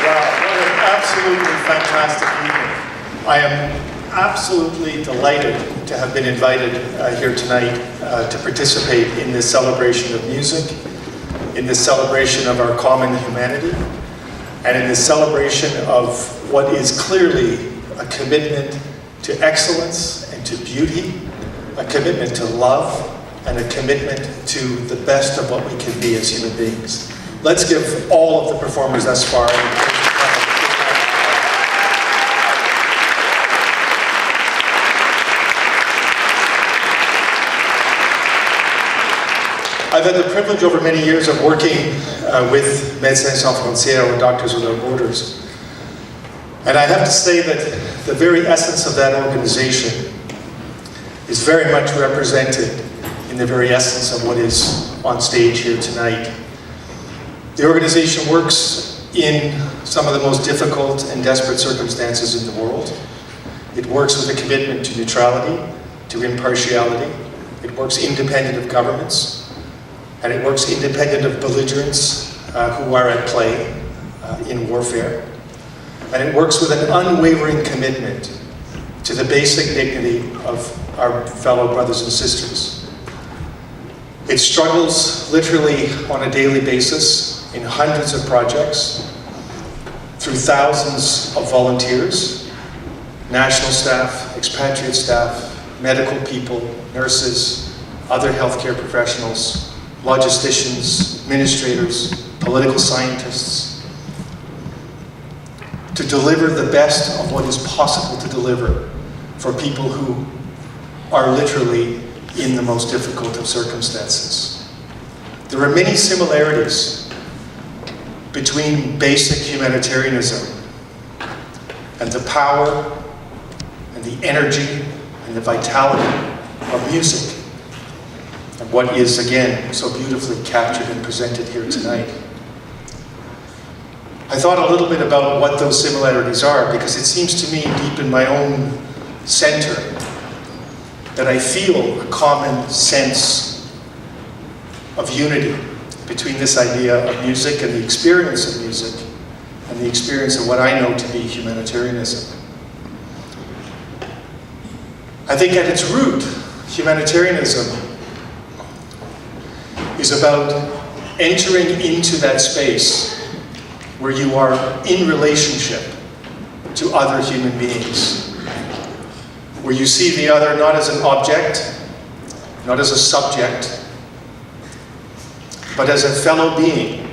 what an absolutely fantastic evening. I am absolutely delighted to have been invited here tonight to participate in this celebration of music, in this celebration of our common humanity, and in this celebration of what is clearly a commitment to excellence and to beauty, a commitment to love, and a commitment to the best of what we can be as human beings. Let's give all of the performers thus far. I've had the privilege over many years of working with Médecins Sans Frontières, or Doctors Without Borders. And I have to say that the very essence of that organization is very much represented in the very essence of what is on stage here tonight. The organization works in some of the most difficult and desperate circumstances in the world. It works with a commitment to neutrality, to impartiality. It works independent of governments. And it works independent of belligerents who are at play in warfare. And it works with an unwavering commitment to the basic dignity of our fellow brothers and sisters. It struggles literally on a daily basis in hundreds of projects through thousands of volunteers, national staff, expatriate staff, medical people, nurses, other healthcare professionals, logisticians, administrators, political scientists, to deliver the best of what is possible to deliver for people who are literally in the most difficult of circumstances. There are many similarities between basic humanitarianism and the power and the energy and the vitality of music, and what is, again, so beautifully captured and presented here tonight. I thought a little bit about what those similarities are, because it seems to me, deep in my own center, that I feel a common sense of unity between this idea of music and the experience of music and the experience of what I know to be humanitarianism. I think at its root, humanitarianism is about entering into that space where you are in relationship to other human beings, where you see the other not as an object, not as a subject, but as a fellow being.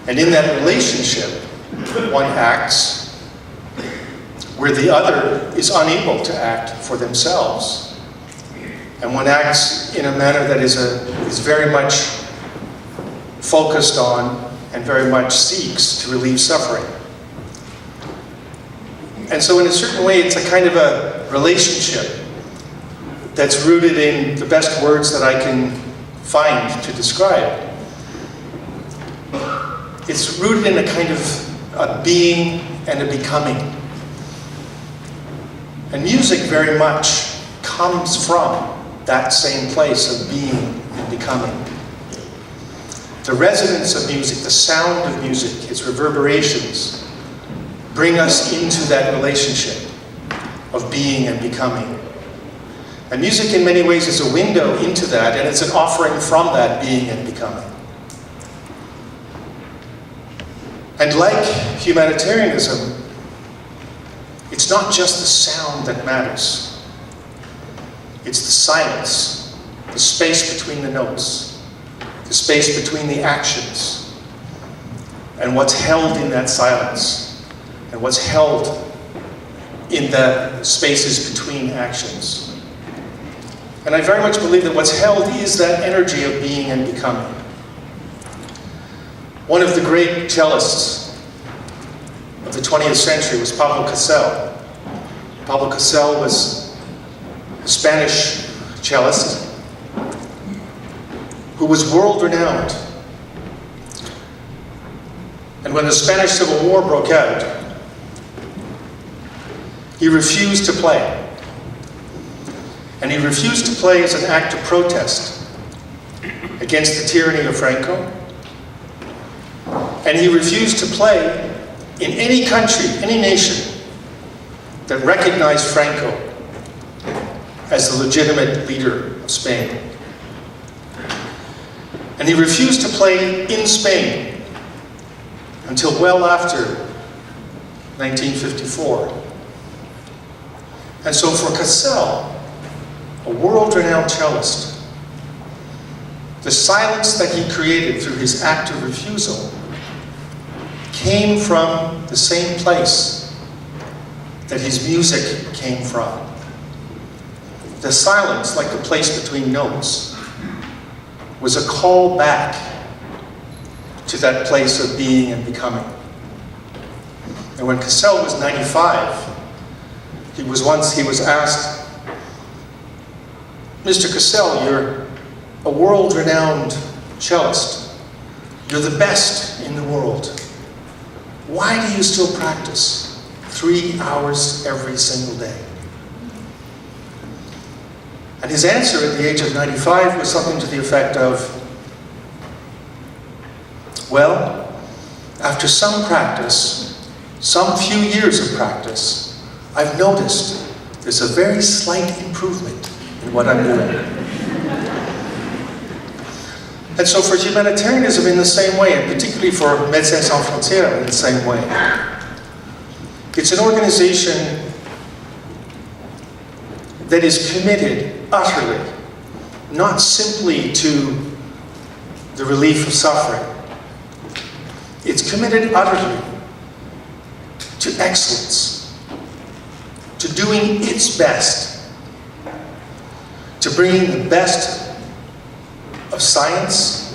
And in that relationship, one acts where the other is unable to act for themselves. And one acts in a manner that is very much focused on and very much seeks to relieve suffering. And so in a certain way, it's a kind of a relationship that's rooted in the best words that I can find to describe. It's rooted in a kind of a being and a becoming. And music very much comes from that same place of being and becoming. The resonance of music, the sound of music, its reverberations, bring us into that relationship of being and becoming. And music in many ways is a window into that, and it's an offering from that being and becoming. And like humanitarianism, it's not just the sound that matters. It's the silence, the space between the notes, the space between the actions, and what's held in that silence, and what's held in the spaces between actions. And I very much believe that what's held is that energy of being and becoming. One of the great cellists of the 20th century was Pablo Casal. Pablo Casal was a Spanish cellist who was world-renowned. And when the Spanish Civil War broke out, he refused to play. And he refused to play as an act of protest against the tyranny of Franco. And he refused to play in any country, any nation that recognized Franco as the legitimate leader of Spain. And he refused to play in Spain until well after 1954. And so for Cassel, a world-renowned cellist, the silence that he created through his act of refusal came from the same place that his music came from. The silence, like the place between notes, was a call back to that place of being and becoming. And when Cassel was 95, he was asked, "Mr. Cassel, you're a world-renowned cellist. You're the best in the world. Why do you still practice 3 hours every single day?" And his answer at the age of 95 was something to the effect of, "Well, after some practice, some few years of practice, I've noticed there's a very slight improvement in what I'm doing." And so for humanitarianism in the same way, and particularly for Médecins Sans Frontières in the same way, it's an organization that is committed utterly, not simply to the relief of suffering. It's committed utterly to excellence, to doing its best, to bringing the best of science,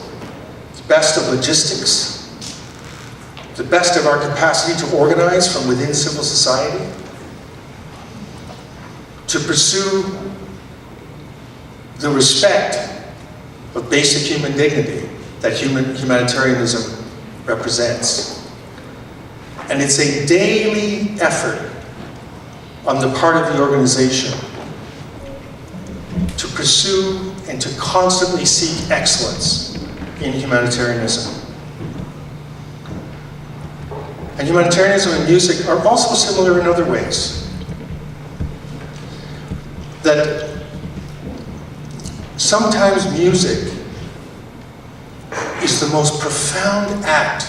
the best of logistics, the best of our capacity to organize from within civil society, to pursue the respect of basic human dignity that humanitarianism represents. And it's a daily effort on the part of the organization to pursue and to constantly seek excellence in humanitarianism. And humanitarianism and music are also similar in other ways. That sometimes music is the most profound act,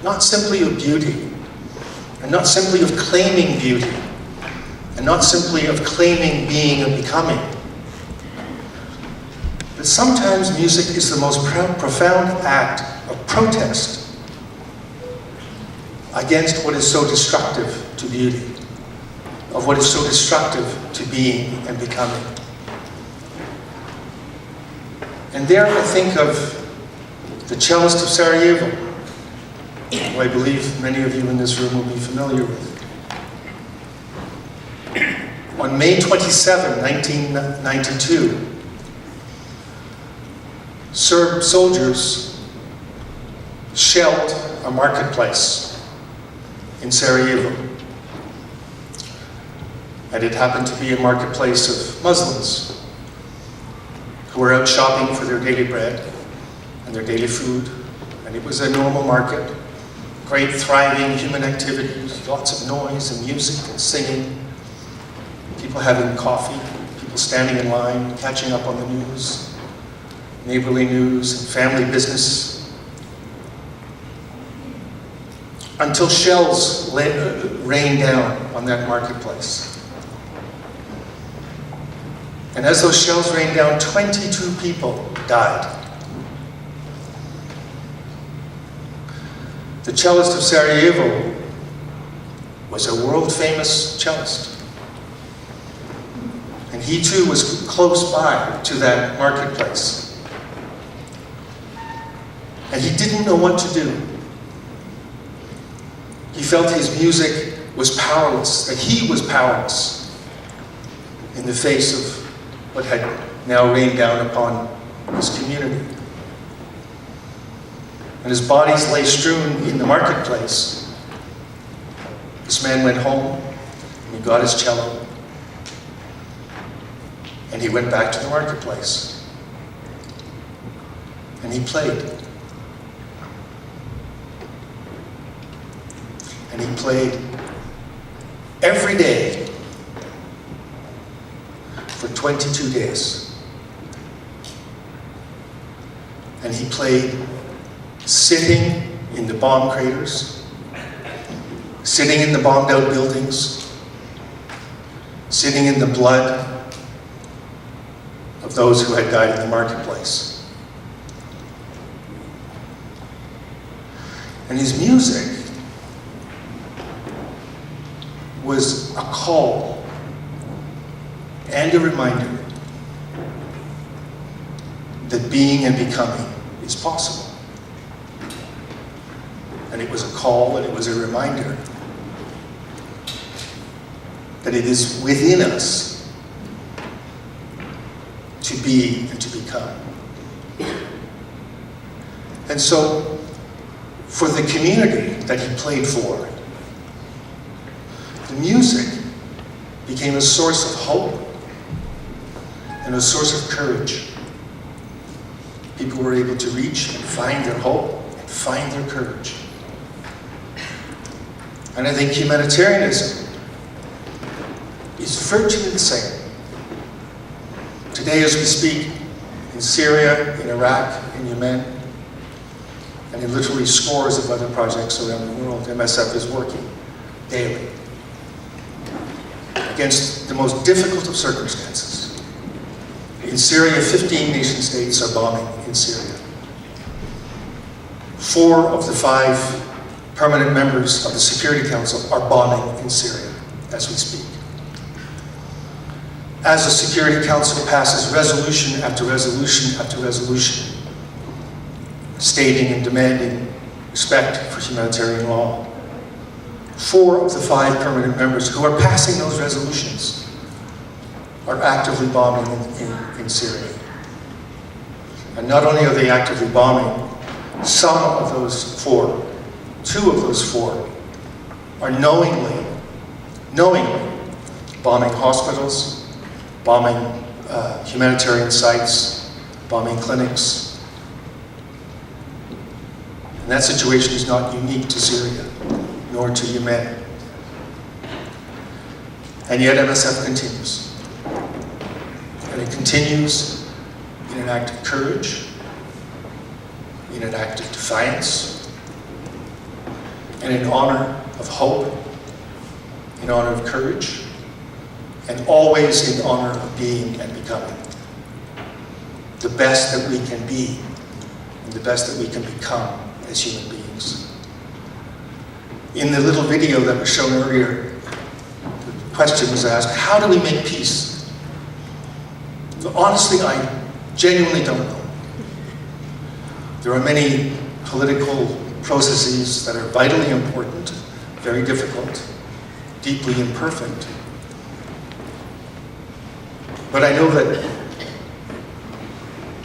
not simply of beauty, and not simply of claiming beauty, and not simply of claiming being and becoming. But sometimes music is the most profound act of protest against what is so destructive to beauty, of what is so destructive to being and becoming. And there I think of the cellist of Sarajevo, who I believe many of you in this room will be familiar with. On May 27, 1992, Serb soldiers shelled a marketplace in Sarajevo. And it happened to be a marketplace of Muslims who were out shopping for their daily bread and their daily food. And it was a normal market, great thriving human activities, lots of noise and music and singing, people having coffee, people standing in line, catching up on the news, neighborly news, and family business. Until shells rained down on that marketplace. And as those shells rained down, 22 people died. The cellist of Sarajevo was a world-famous cellist. And he too was close by to that marketplace. And he didn't know what to do. He felt his music was powerless, that he was powerless in the face of what had now rained down upon his community. And his bodies lay strewn in the marketplace. This man went home, and he got his cello, and he went back to the marketplace. And he played. And he played every day for 22 days. And he played sitting in the bomb craters, sitting in the bombed out buildings, sitting in the blood of those who had died in the marketplace. And his music was a call and a reminder that being and becoming is possible. And it was a call and it was a reminder that it is within us to be and to become. And so, for the community that he played for, the music became a source of hope and a source of courage. People were able to reach and find their hope and find their courage. And I think humanitarianism is virtually the same. Today as we speak, in Syria, in Iraq, in Yemen, and in literally scores of other projects around the world, MSF is working daily against the most difficult of circumstances. In Syria, 15 nation states are bombing in Syria. 4 of the 5 permanent members of the Security Council are bombing in Syria as we speak. As the Security Council passes resolution after resolution after resolution, stating and demanding respect for humanitarian law, 4 of the 5 permanent members who are passing those resolutions are actively bombing in Syria. And not only are they actively bombing, some of those 4, 2 of those 4, are knowingly bombing hospitals, bombing humanitarian sites, bombing clinics. And that situation is not unique to Syria, nor to Yemen. And yet MSF continues. And it continues in an act of courage, in an act of defiance, and in honor of hope, in honor of courage, and always in honor of being and becoming. The best that we can be, and the best that we can become as human beings. In the little video that was shown earlier, the question was asked, how do we make peace? Honestly, I genuinely don't know. There are many political processes that are vitally important, very difficult, deeply imperfect. But I know that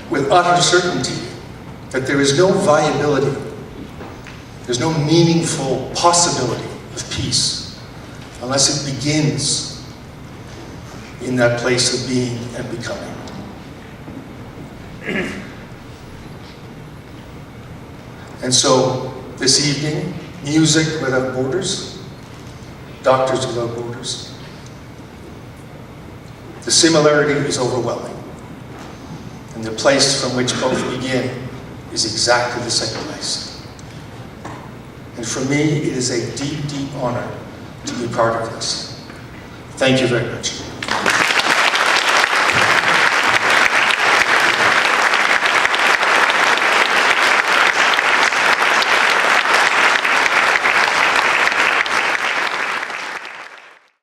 with utter certainty that there is no viability, there's no meaningful possibility of peace unless it begins in that place of being and becoming. And so, this evening, Music Without Borders, Doctors Without Borders. The similarity is overwhelming. And the place from which both begin is exactly the same place. And for me, it is a deep, deep honor to be part of this. Thank you very much.